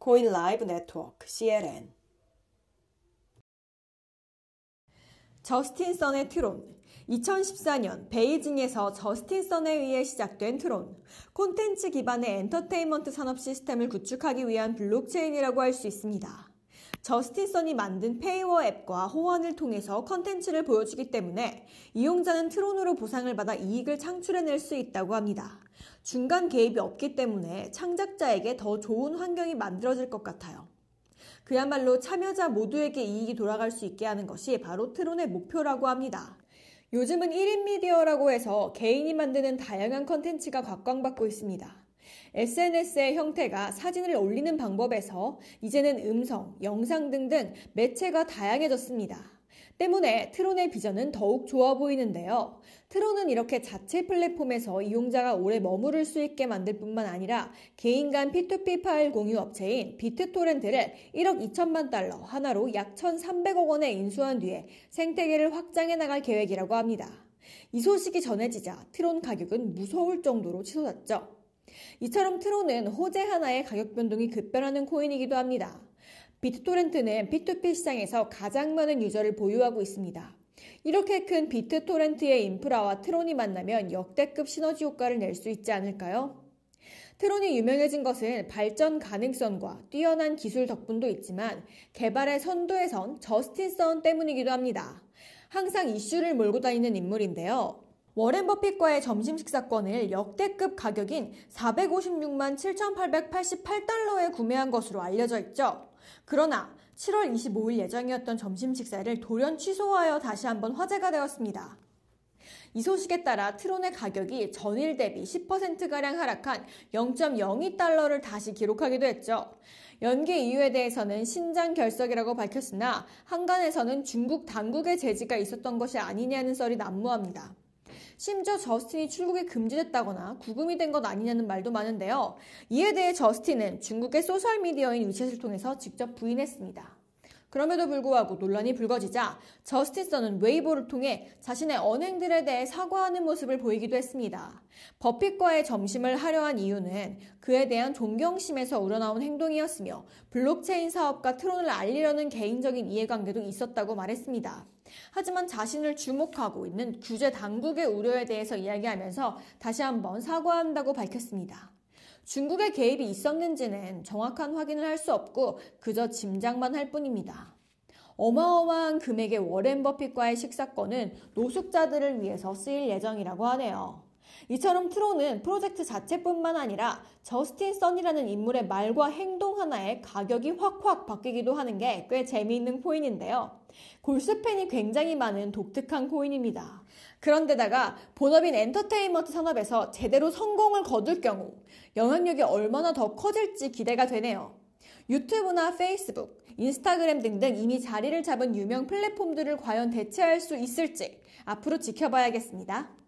코인 라이브 네트워크 CLN. 저스틴 선의 트론. 2014년 베이징에서 저스틴 선에 의해 시작된 트론. 콘텐츠 기반의 엔터테인먼트 산업 시스템을 구축하기 위한 블록체인이라고 할 수 있습니다. 저스틴 선이 만든 페이워 앱과 호환을 통해서 컨텐츠를 보여주기 때문에 이용자는 트론으로 보상을 받아 이익을 창출해낼 수 있다고 합니다. 중간 개입이 없기 때문에 창작자에게 더 좋은 환경이 만들어질 것 같아요. 그야말로 참여자 모두에게 이익이 돌아갈 수 있게 하는 것이 바로 트론의 목표라고 합니다. 요즘은 1인 미디어라고 해서 개인이 만드는 다양한 컨텐츠가 각광받고 있습니다. SNS의 형태가 사진을 올리는 방법에서 이제는 음성, 영상 등등 매체가 다양해졌습니다. 때문에 트론의 비전은 더욱 좋아 보이는데요. 트론은 이렇게 자체 플랫폼에서 이용자가 오래 머무를 수 있게 만들 뿐만 아니라 개인 간 P2P 파일 공유 업체인 비트토렌트를 1억 2천만 달러 하나로 약 1,300억 원에 인수한 뒤에 생태계를 확장해 나갈 계획이라고 합니다. 이 소식이 전해지자 트론 가격은 무서울 정도로 치솟았죠. 이처럼 트론은 호재 하나의 가격 변동이 급변하는 코인이기도 합니다. 비트토렌트는 P2P 시장에서 가장 많은 유저를 보유하고 있습니다. 이렇게 큰 비트토렌트의 인프라와 트론이 만나면 역대급 시너지 효과를 낼 수 있지 않을까요? 트론이 유명해진 것은 발전 가능성과 뛰어난 기술 덕분도 있지만 개발의 선두에 선 저스틴 선 때문이기도 합니다. 항상 이슈를 몰고 다니는 인물인데요. 워렌 버핏과의 점심 식사권을 역대급 가격인 456만 7,888달러에 구매한 것으로 알려져 있죠. 그러나 7월 25일 예정이었던 점심 식사를 돌연 취소하여 다시 한번 화제가 되었습니다. 이 소식에 따라 트론의 가격이 전일 대비 10%가량 하락한 0.02달러를 다시 기록하기도 했죠. 연기 이유에 대해서는 신장 결석이라고 밝혔으나 한간에서는 중국 당국의 제지가 있었던 것이 아니냐는 썰이 난무합니다. 심지어 저스틴이 출국이 금지됐다거나 구금이 된 것 아니냐는 말도 많은데요. 이에 대해 저스틴은 중국의 소셜미디어인 위챗을 통해서 직접 부인했습니다. 그럼에도 불구하고 논란이 불거지자 저스틴 선은 웨이보를 통해 자신의 언행들에 대해 사과하는 모습을 보이기도 했습니다. 버핏과의 점심을 하려 한 이유는 그에 대한 존경심에서 우러나온 행동이었으며 블록체인 사업과 트론을 알리려는 개인적인 이해관계도 있었다고 말했습니다. 하지만 자신을 주목하고 있는 규제 당국의 우려에 대해서 이야기하면서 다시 한번 사과한다고 밝혔습니다. 중국의 개입이 있었는지는 정확한 확인을 할 수 없고 그저 짐작만 할 뿐입니다. 어마어마한 금액의 워렌 버핏과의 식사권은 노숙자들을 위해서 쓰일 예정이라고 하네요. 이처럼 트론은 프로젝트 자체뿐만 아니라 저스틴 선이라는 인물의 말과 행동 하나에 가격이 확확 바뀌기도 하는 게 꽤 재미있는 코인인데요. 골수팬이 굉장히 많은 독특한 코인입니다. 그런데다가 본업인 엔터테인먼트 산업에서 제대로 성공을 거둘 경우 영향력이 얼마나 더 커질지 기대가 되네요. 유튜브나 페이스북, 인스타그램 등등 이미 자리를 잡은 유명 플랫폼들을 과연 대체할 수 있을지 앞으로 지켜봐야겠습니다.